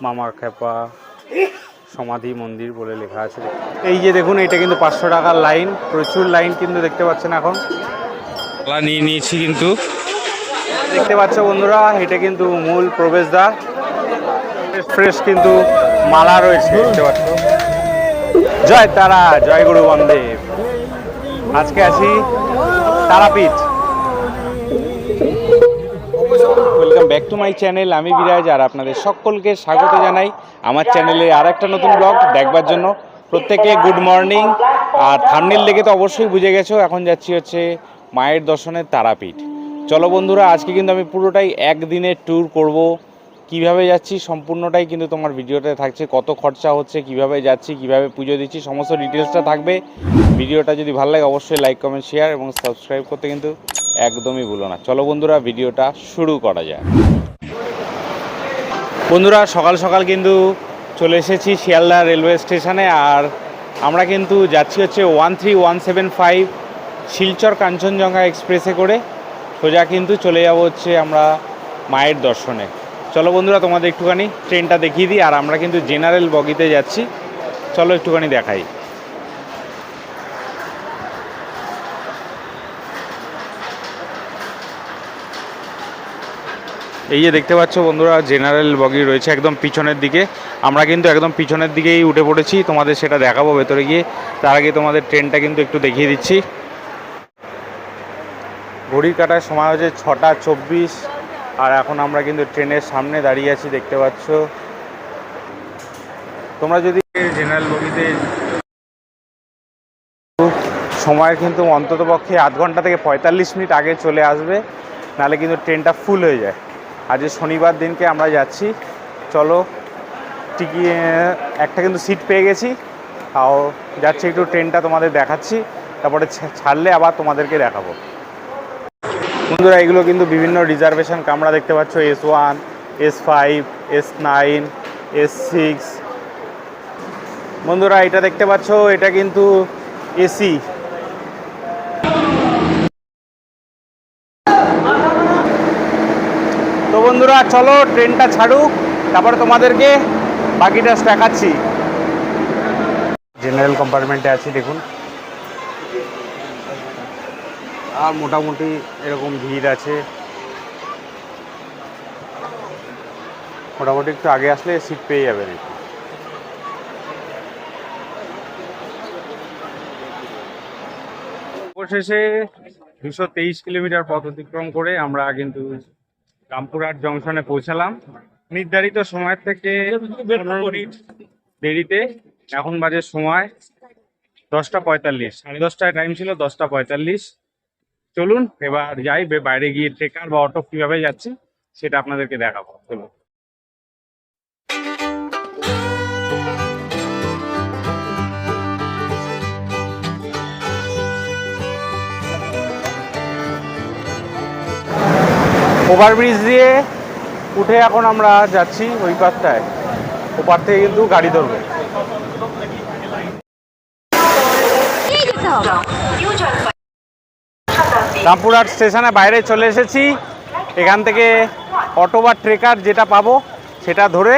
মামা খেপা সমাধি মন্দির বলে লেখা আছে। এই যে দেখুন, এটা কিন্তু 500 টাকার লাইন, প্রচুর লাইন কিন্তু দেখতে পাচ্ছেন। এখন নিয়ে নিয়েছি কিন্তু দেখতে পাচ্ছ বন্ধুরা, এটা কিন্তু মূল প্রবেশদ্বার। ফ্রেশ কিন্তু মালা রয়েছে দেখতে পাচ্ছ। জয় তারা, জয় গুরু বন্দেব। আজকে আছি Tarapith. Welcome back to my channel, আমি বিরাজ, আর আপনাদের সকলকে স্বাগত জানাই আমার চ্যানেলে আর একটা নতুন ব্লগ দেখবার জন্য। প্রত্যেকে গুড মর্নিং। আর থাম্বনেল দেখে তো অবশ্যই বুঝে গেছো এখন যাচ্ছি হচ্ছে মায়ের দর্শনে তারাপীঠ। চলো বন্ধুরা, আজকে কিন্তু আমি পুরোটাই একদিনের ট্যুর করব। কিভাবে যাচ্ছি সম্পূর্ণটাই কিন্তু তোমার ভিডিওতে থাকছে। কত খরচা হচ্ছে, কিভাবে যাচ্ছি, কিভাবে পুজো দিচ্ছি, সমস্ত ডিটেলসটা থাকবে। ভিডিওটা যদি ভালো লাগে অবশ্যই লাইক কমেন্ট শেয়ার এবং সাবস্ক্রাইব করতে কিন্তু একদমই ভুলো না। চলো বন্ধুরা, ভিডিওটা শুরু করা যায়। বন্ধুরা, সকাল সকাল কিন্তু চলে এসেছি শিয়ালদা রেলওয়ে স্টেশনে। আর আমরা কিন্তু যাচ্ছি হচ্ছে 13175 শিলচর কাঞ্চনজঙ্ঘা এক্সপ্রেসে করে। সোজা কিন্তু চলে যাব হচ্ছে আমরা মায়ের দর্শনে। চলো বন্ধুরা, তোমাদের একটুখানি ট্রেনটা দেখিয়ে দিই। আর আমরা কিন্তু জেনারেল বগিতে যাচ্ছি, চলো একটুখানি দেখাই। এই যে দেখতে পাচ্ছ বন্ধুরা, জেনারেল বগি রয়েছে একদম পিছনের দিকে। আমরা কিন্তু একদম পিছনের দিকেই উঠে পড়েছি, তোমাদের সেটা দেখাবো ভেতরে গিয়ে। তার আগে তোমাদের ট্রেনটা কিন্তু একটু দেখিয়ে দিচ্ছি। ঘড়ির কাটার সময় হচ্ছে 6টা 24। আর এখন আমরা কিন্তু ট্রেনের সামনে দাঁড়িয়ে আছি দেখতে পাচ্ছ। তোমরা যদি জেনারেল বগিতে সময়ের কিন্তু অন্তত পক্ষে আধ ঘন্টা থেকে 45 মিনিট আগে চলে আসবে, নাহলে কিন্তু ট্রেনটা ফুল হয়ে যায়। আজ শনিবার দিনকে আমরা যাচ্ছি। চলো একটা কিন্তু সিট পেয়ে গেছি, তাও যাচ্ছি একটু ট্রেনটা তোমাদের দেখাচ্ছি, তারপরে ছাড়লে আবার তোমাদেরকে দেখাবো। বন্ধুরা, এগুলো কিন্তু বিভিন্ন রিজার্ভেশন কামরা দেখতে পাচ্ছ, S1, S5, S9, S6। বন্ধুরা, এটা দেখতে পাচ্ছ, এটা কিন্তু এসি। তো বন্ধুরা চলো ট্রেনটা ছাড়ুক, তারপরে তোমাদেরকে বাকিটা দেখাচ্ছি। জেনারেল কম্পার্টমেন্টে আছি দেখুন। আর মোটামুটি এরকম ভিড় আছে, মোটামুটি একটু আগে আসলে সিট পেয়ে যাবেন একটু। অবশেষে 223 কিলোমিটার পথ অতিক্রম করে আমরা কিন্তু রামপুরহাট জংশনে পৌঁছালাম। নির্ধারিত সময়ের থেকে 15 মিনিট দেরিতে। এখন বাজে সময় 10টা 45, 10:30টায় টাইম ছিল, 10টা 45। চলুন এবার যাই, বাইরে গিয়ে ট্রেকার বা অটো কিভাবে যাচ্ছি সেটা আপনাদেরকে দেখাবো। চলুন। ওভারব্রিজ দিয়ে উঠে এখন আমরা যাচ্ছি ওই পাশটায়, ওপার থেকে কিন্তু গাড়ি ধরবো। রামপুরহাট স্টেশনে বাইরে চলে এসেছি। এখান থেকে অটো বা ট্রেকার যেটা পাবো সেটা ধরে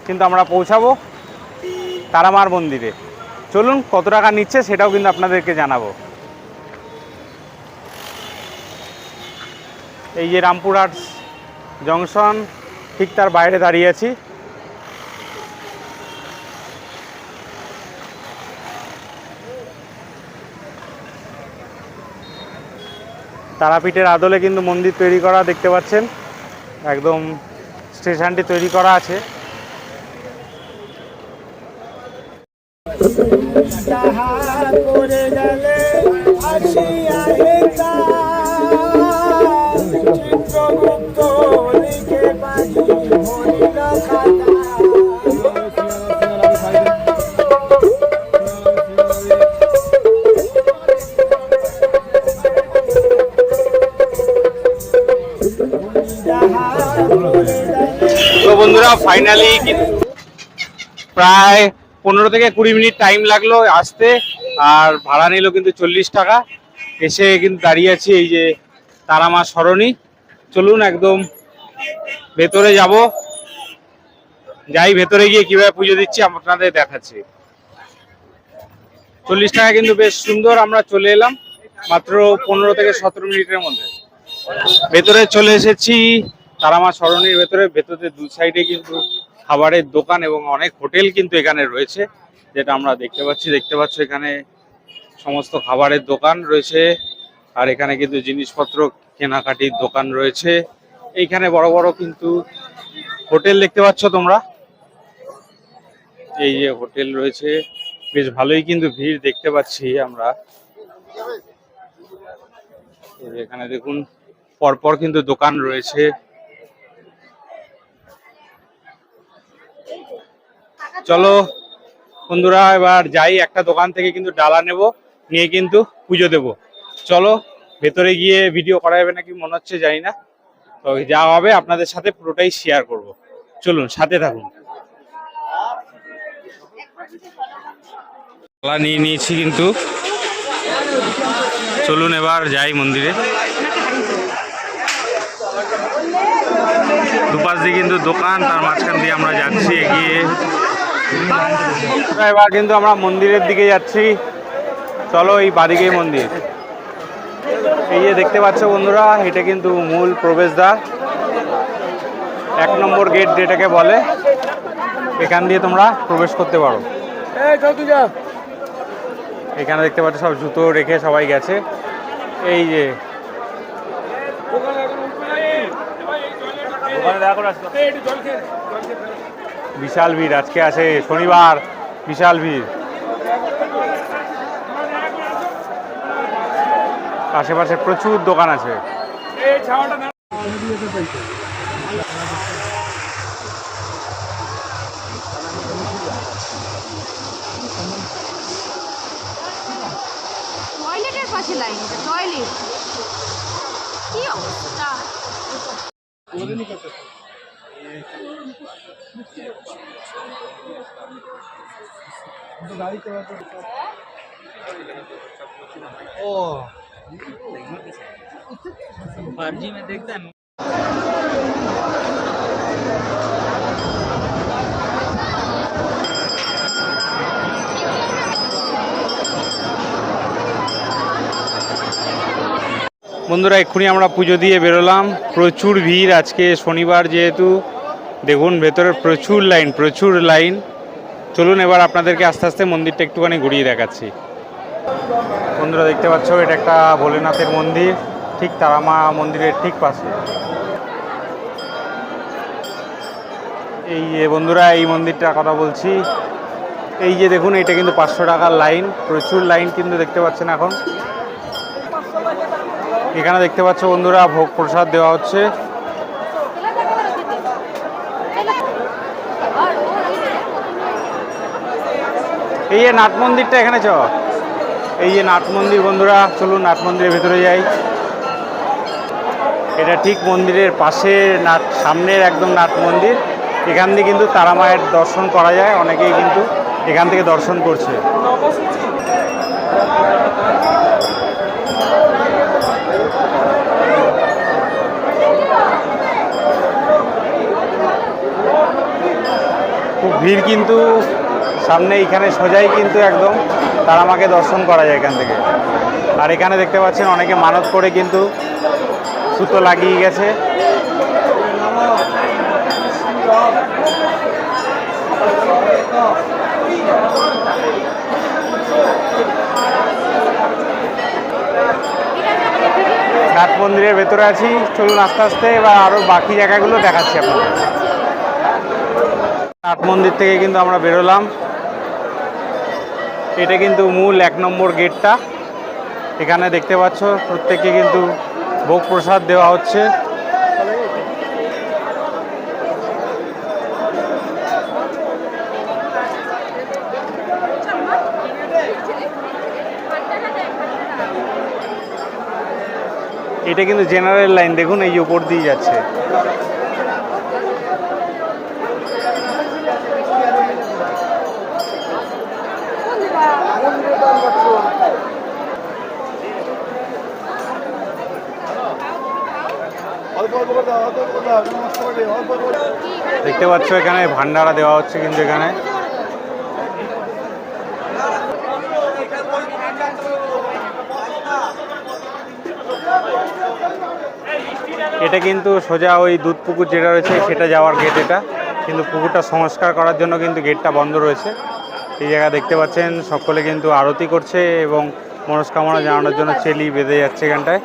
কিন্তু আমরা পৌঁছাবো তারামার মন্দিরে। চলুন, কত টাকা নিচ্ছে সেটাও কিন্তু আপনাদেরকে জানাবো। এই যে রামপুরহাট জংশন, ঠিক তার বাইরে দাঁড়িয়ে আছি। তারাপীঠের আদলে কিন্তু মন্দির তৈরি করা দেখতে পাচ্ছেন, একদম স্টেশনটি তৈরি করা আছে। তো বন্ধুরা, ফাইনালি প্রায় 15 থেকে 20 মিনিট টাইম লাগলো আসতে, আর ভাড়া নিল কিন্তু 40 টাকা। এসে কিন্তু দাঁড়িয়ে আছি এই যে তারামা সরণি। চলুন একদম ভেতরে যাব, যাই ভেতরে গিয়ে কিভাবে পুজো দিচ্ছি আপনাদের দেখাচ্ছি। 40 টাকা কিন্তু বেশ সুন্দর। আমরা চলে এলাম মাত্র 15 থেকে 17 মিনিটের মধ্যে। ভেতরে চলে এসেছি তারামা সরণির ভেতরে। ভেতরে দু সাইডে কিন্তু খাবারের দোকান এবং অনেক হোটেল কিন্তু এখানে রয়েছে, যেটা আমরা দেখতে পাচ্ছি এখানে সমস্ত খাবারের দোকান রয়েছে। আর এখানে কিন্তু জিনিসপত্র কেনাকাটির দোকান রয়েছে। এইখানে বড় বড় কিন্তু হোটেল দেখতে পাচ্ছ তোমরা, এই যে হোটেল রয়েছে। বেশ ভালোই কিন্তু ভিড় দেখতে পাচ্ছি আমরা। এখানে দেখুন পরপর কিন্তু দোকান রয়েছে। চলো বন্ধুরা এবার যাই, একটা দোকান থেকে কিন্তু ডালা নেব, নিয়ে কিন্তু পুজো দেব। চলো ভেতরে গিয়ে ভিডিও করা যাবে নাকি মনে হচ্ছে জানি না, তো যা হবে আপনাদের সাথে পুরোটাই শেয়ার করব। চলুন সাথে থাকুন। ডালা নিয়ে নিয়েছি কিন্তু, চলুন এবার যাই মন্দিরে। দুপাশ দিয়ে কিন্তু দোকান, তার মাঝখান দিয়ে আমরা যাচ্ছি এগিয়ে। এবার কিন্তু আমরা মন্দিরের দিকে যাচ্ছি। চলো এই বাদিকেই মন্দির। এই যে দেখতে পাচ্ছ বন্ধুরা, এটা কিন্তু মূল প্রবেশদ্বার, 1 নম্বর গেট যেটাকে বলে। এখান দিয়ে তোমরা প্রবেশ করতে পারো। এখানে দেখতে পাচ্ছ সব জুতো রেখে সবাই গেছে। এই যে বিশাল ভিড় আজকে আছে শনিবার, বিশাল ভিড়। আশেপাশে প্রচুর দোকান আছে। টয়লেটের পাশে লাইন, টয়লেট কি অবস্থা। फर्जी में देखता है। বন্ধুরা এক্ষুনি আমরা পুজো দিয়ে বেরোলাম। প্রচুর ভিড় আজকে শনিবার যেহেতু, দেখুন ভেতরে প্রচুর লাইন। চলুন এবার আপনাদেরকে আস্তে আস্তে মন্দিরটা একটুখানি ঘুরিয়ে দেখাচ্ছি। বন্ধুরা দেখতে পাচ্ছ এটা একটা ভোলেনাথের মন্দির, ঠিক তারামা মন্দিরের ঠিক পাশে। এই যে বন্ধুরা এই মন্দিরটার কথা বলছি। এই যে দেখুন এটা কিন্তু 500 টাকার লাইন, প্রচুর লাইন কিন্তু দেখতে পাচ্ছেন এখন। এখানে দেখতে পাচ্ছ বন্ধুরা ভোগ প্রসাদ দেওয়া হচ্ছে। এই যে নাট মন্দিরটা এখানে এই যে নাট মন্দির বন্ধুরা, চলুন নাট মন্দিরের ভেতরে যাই। এটা ঠিক মন্দিরের পাশে সামনের একদম নাট মন্দির। এখান দিয়ে কিন্তু তারা মায়ের দর্শন করা যায়, অনেকেই কিন্তু এখান থেকে দর্শন করছে। খুব ভিড় কিন্তু সামনে, এখানে সোজাই কিন্তু একদম তারা মাকে দর্শন করা যায় এখান থেকে। আর এখানে দেখতে পাচ্ছেন অনেকে মানত করে কিন্তু সুতো লাগিয়ে গেছে। নাট মন্দিরের ভেতরে আছি, চলুন আস্তে আস্তে এবার আরো বাকি জায়গাগুলো দেখাচ্ছি আপনাদের। নাট মন্দির থেকে কিন্তু আমরা বেরোলাম। এটা কিন্তু মূল 1 নম্বর গেটটা। এখানে দেখতে পাচ্ছ প্রত্যেককে কিন্তু ভোগ প্রসাদ দেওয়া হচ্ছে। এটা কিন্তু জেনারেল লাইন, দেখুন এই উপর দিয়ে যাচ্ছে। দেখতে পাচ্ছ এখানে ভান্ডারা দেওয়া হচ্ছে কিন্তু এখানে। এটা কিন্তু সোজা ওই দুধ পুকুর যেটা রয়েছে সেটা যাওয়ার গেট। এটা কিন্তু পুকুরটা সংস্কার করার জন্য কিন্তু গেটটা বন্ধ রয়েছে। এই জায়গা দেখতে পাচ্ছেন সকলে কিন্তু আরতি করছে এবং মনস্কামনা জানানোর জন্য চেলি বেঁধে যাচ্ছে এখানটায়।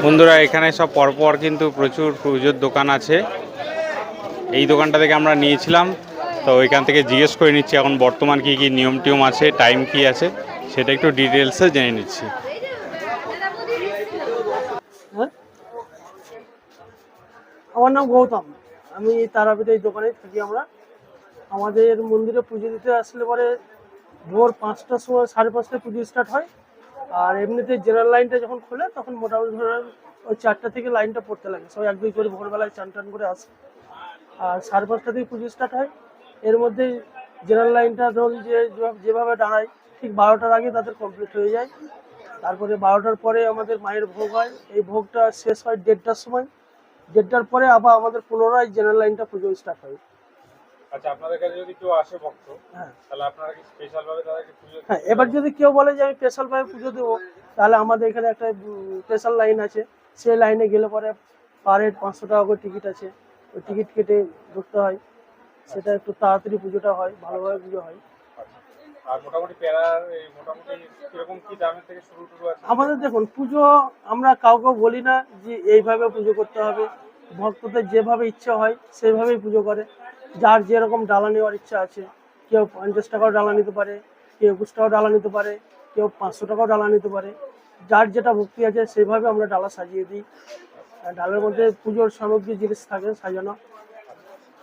বন্ধুরা এখানে সব পরপর কিন্তু প্রচুর পুজোর দোকান আছে। এই দোকানটা থেকে আমরা নিয়েছিলাম, তো ওইখান থেকে জিজ্ঞেস করে নিচ্ছি এখন বর্তমান কি কি নিয়ম টিয়ম আছে, টাইম কি আছে সেটা একটু ডিটেলসে জেনে নিচ্ছি। আমার নাম গৌতম, আমি তারাপীঠে এই দোকানে থাকি। আমাদের মন্দিরে পুজো দিতে আসলে পরে ভোর 5টার সময় 5:30টায় পুজো স্টার্ট হয়। আর এমনিতে জেনারেল লাইনটা যখন খোলে তখন মোটামুটি ধরেন ওই 4টা থেকে লাইনটা পড়তে লাগে। সবাই 1-2 করে ভোরবেলায় চান টান করে আসে। আর 5:30টা থেকে পুজো স্টার্ট হয়। এর মধ্যে জেনারেল লাইনটা ধরুন যেভাবে দাঁড়ায় ঠিক 12টার আগে তাদের কমপ্লিট হয়ে যায়। তারপরে 12টার পরে আমাদের মায়ের ভোগ হয়। এই ভোগটা শেষ হয় 1:30টার সময়। 1:30টার পরে আবার আমাদের পুনরায় জেনারেল লাইনটা পুজো স্টার্ট হয়। আচ্ছা, আপনাদের কাছে যদি কেউ আসে ভক্ত, হ্যাঁ, তাহলে আপনারা কি স্পেশাল ভাবে তাদেরকে পুজো? হ্যাঁ, এবার যদি কেউ বলে যে আমি স্পেশাল ভাবে পুজো দেবো, তাহলে আমাদের এখানে একটা স্পেশাল লাইন আছে। সেই লাইনে গেলে পরে পার হেড 500 টাকা করে টিকিট আছে। ওই টিকিট কেটে ঢুকতে হয়। সেটা একটু তাড়াতাড়ি পুজোটা হয়, ভালোভাবে পুজো হয়। আর মোটামুটি প্যারার মোটামুটি কিরকম কি দামের থেকে শুরু আছে? আমাদের দেখুন, পুজো আমরা কাউকে বলি না যে এইভাবে পুজো করতে হবে। ভক্তদের যেভাবে ইচ্ছা হয় সেইভাবেই পুজো করে। যার যেরকম ডালা নেওয়ার ইচ্ছা আছে, কেউ 50 টাকাও ডালা নিতে পারে, কেউ 21 টাকাও ডালা নিতে পারে, কেউ 500 টাকাও ডালা নিতে পারে। যার যেটা ভক্তি আছে সেইভাবে আমরা ডালা সাজিয়ে দিই। আর ডালের মধ্যে পুজোর সামগ্রী জিনিস থাকে সাজানো।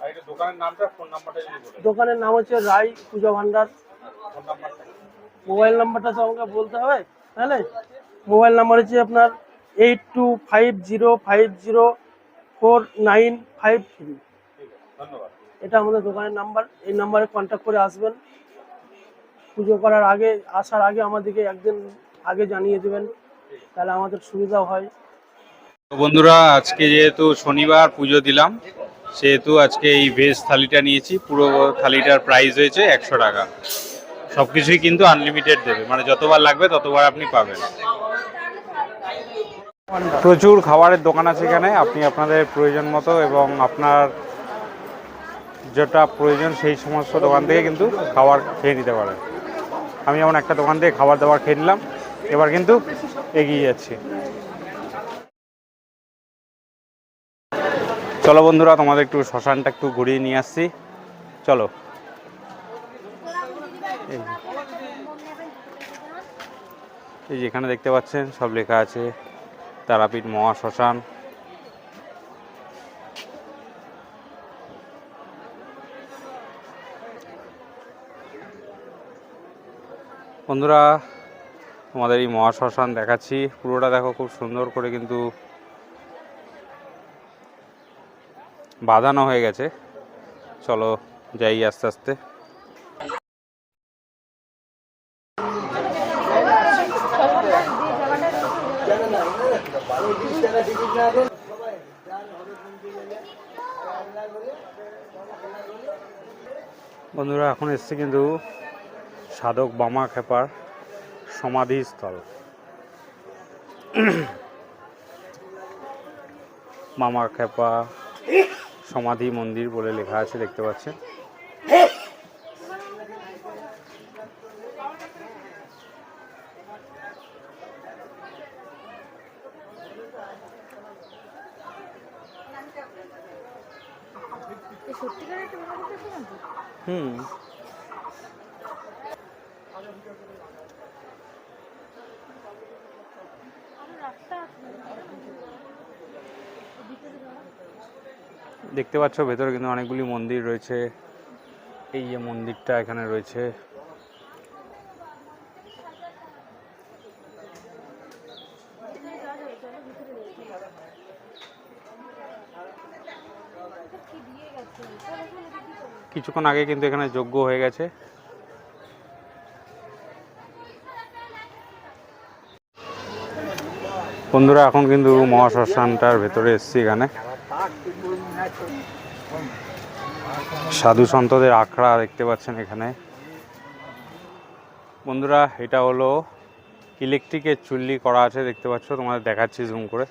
আর এটা দোকানের নামটা, ফোন নাম্বারটা যদি বলেন। দোকানের নাম হচ্ছে রায় পূজা ভান্ডার। ফোন নাম্বারটা? মোবাইল নাম্বারটা তো আমাকে বলতে হবে, তাহলে মোবাইল নাম্বার হচ্ছে আপনার 8250049553। ধন্যবাদ। এটা আমাদের দোকানের নাম্বার। এই নাম্বারে কন্ট্যাক্ট করে আসবেন। পুজো করার আগে, আসার আগে আমাদেরকে একদিন আগে জানিয়ে দেবেন, তাহলে আমাদের সুবিধা হয়। তো বন্ধুরা, আজকে যেহেতু শনিবার পুজো দিলাম, সেহেতু আজকে এই ভেজ থালিটা নিয়েছি। পুরো থালিটার প্রাইস হয়েছে 100 টাকা। সব কিছুই কিন্তু আনলিমিটেড দেবে, মানে যতবার লাগবে ততবার আপনি পাবেন। প্রচুর খাবারের দোকান আছে এখানে, আপনি আপনাদের প্রয়োজন মতো এবং আপনার যেটা প্রয়োজন সেই সমস্ত দোকান থেকে কিন্তু খাবার খেয়ে নিতে পারেন। আমি যেমন একটা দোকান থেকে খাবার দাবার খেয়ে নিলাম, এবার কিন্তু এগিয়ে যাচ্ছি। চলো বন্ধুরা, তোমাদের একটু শ্মশানটা একটু ঘুরিয়ে নিয়ে আসছি, চলো। এই যেখানে দেখতে পাচ্ছেন সব লেখা আছে তারাপীঠ মহাশ্মশান। বন্ধুরা, তোমাদের এই মহাশ্মশান দেখাচ্ছি, পুরোটা দেখো, খুব সুন্দর করে কিন্তু বাঁধানো হয়ে গেছে। চলো যাই আস্তে আস্তে। বন্ধুরা, এখন এসছে কিন্তু সাধক বামাখ্যাপার সমাধিস্থল। বামাখ্যাপা সমাধি মন্দির বলে লেখা আছে, দেখতে পাচ্ছেন। হুম, দেখতে পাচ্ছ ভেতরে কিন্তু অনেকগুলি মন্দির রয়েছে। এই যে মন্দিরটা এখানে রয়েছে, কিছুক্ষণ আগে কিন্তু এখানে যজ্ঞ হয়ে গেছে। বন্ধুরা এখন কিন্তু মহাশ্মশানটার ভেতরে এসেছি। এখানে সাধু সন্তদের আখড়া দেখতে পাচ্ছেন এখানে। বন্ধুরা এটা হলো ইলেকট্রিকের চুল্লি করা আছে, দেখতে পাচ্ছ, তোমাদের দেখাচ্ছি জুম করে।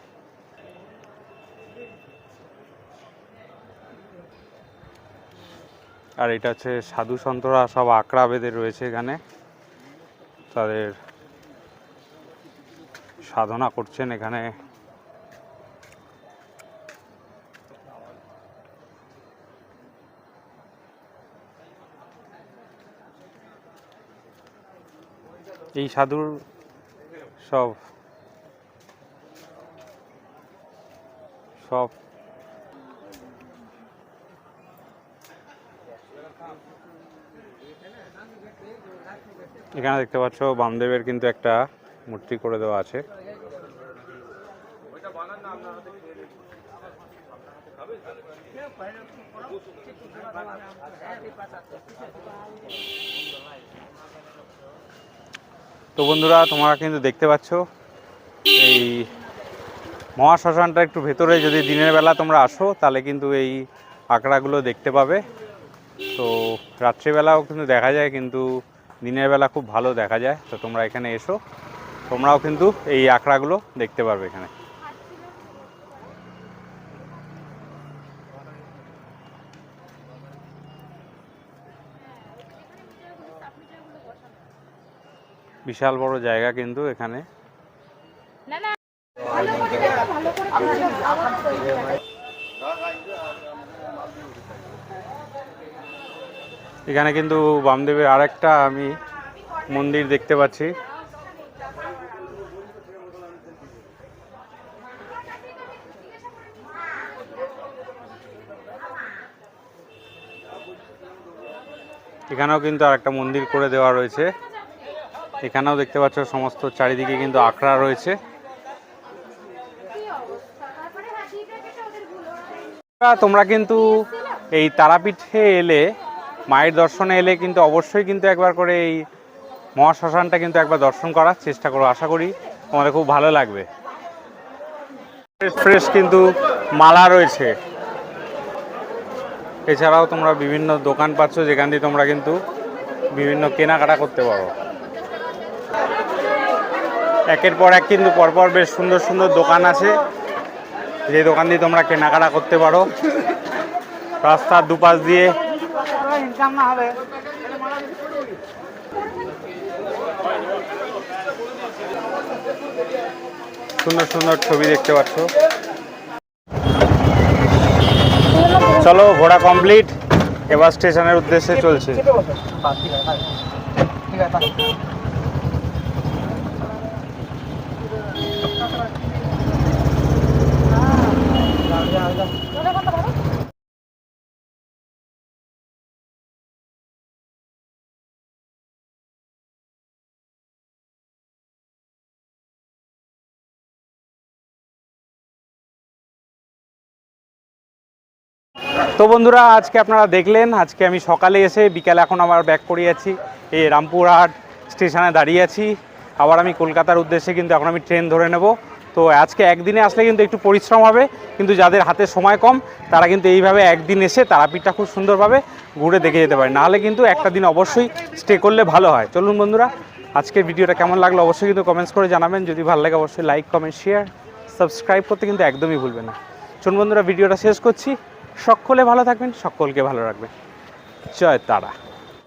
আর এটা হচ্ছে সাধু সন্তরা সব আখড়া বেঁধে রয়েছে এখানে, তাদের সাধনা করছেন এখানে। এই সাধুর সব এখানে দেখতে পাচ্ছ বামদেবের কিন্তু একটা মূর্তি করে দেওয়া আছে। তো বন্ধুরা তোমরা কিন্তু দেখতে পাচ্ছ এই মহাশ্মশানটা একটু ভেতরে, যদি দিনের বেলা তোমরা আসো তাহলে কিন্তু এই আখড়াগুলো দেখতে পাবে। তো রাত্রিবেলাও কিন্তু দেখা যায়, কিন্তু দিনের বেলা খুব ভালো দেখা যায়। তো তোমরা এখানে এসো, তোমরাও কিন্তু এই আখড়াগুলো দেখতে পারবে এখানে। বিশাল বড় জায়গা কিন্তু এখানে। এখানে কিন্তু বামদেবের আরেকটা আমি মন্দির দেখতে পাচ্ছি। এখানেও কিন্তু আরেকটা মন্দির করে দেওয়া রয়েছে। এখানেও দেখতে পাচ্ছ সমস্ত চারিদিকে কিন্তু আখড়া রয়েছে। তোমরা কিন্তু এই তারাপীঠে এলে, মায়ের দর্শনে এলে কিন্তু অবশ্যই কিন্তু একবার করে এই মহাশ্মশানটা কিন্তু একবার দর্শন করার চেষ্টা করো। আশা করি তোমাদের খুব ভালো লাগবে। ফ্রেশ ফ্রেশ কিন্তু মালা রয়েছে। এছাড়াও তোমরা বিভিন্ন দোকান পাচ্ছ যেখান দিয়ে তোমরা কিন্তু বিভিন্ন কেনাকাটা করতে পারো। একের পর এক কিন্তু পরপর বেশ সুন্দর সুন্দর দোকান আছে, যে দোকান দিয়ে তোমরা কেনাকাটা করতে পারো। রাস্তার দুপাশ দিয়ে সুন্দর সুন্দর ছবি দেখতে পাচ্ছ। চলো, ঘোরা কমপ্লিট, এবার স্টেশনের উদ্দেশ্যে চলছে। তো বন্ধুরা আজকে আপনারা দেখলেন, আজকে আমি সকালে এসে বিকালে এখন আবার ব্যাক করে যাচ্ছি। এই রামপুরহাট স্টেশনে দাঁড়িয়ে আছি। আবার আমি কলকাতার উদ্দেশ্যে কিন্তু এখন আমি ট্রেন ধরে নেব। তো আজকে একদিনে আসলে কিন্তু একটু পরিশ্রম হবে, কিন্তু যাদের হাতে সময় কম তারা কিন্তু এইভাবে একদিন এসে তারাপীঠটা খুব সুন্দরভাবে ঘুরে দেখে যেতে পারে। নাহলে কিন্তু একটা দিন অবশ্যই স্টে করলে ভালো হয়। চলুন বন্ধুরা, আজকের ভিডিওটা কেমন লাগলো অবশ্যই কিন্তু কমেন্টস করে জানাবেন। যদি ভালো লাগে অবশ্যই লাইক, কমেন্ট, শেয়ার, সাবস্ক্রাইব করতে কিন্তু একদমই ভুলবেন না। চলুন বন্ধুরা, ভিডিওটা শেষ করছি। সকলে ভালো থাকবেন, সকলকে ভালো রাখবেন। জয় তারা।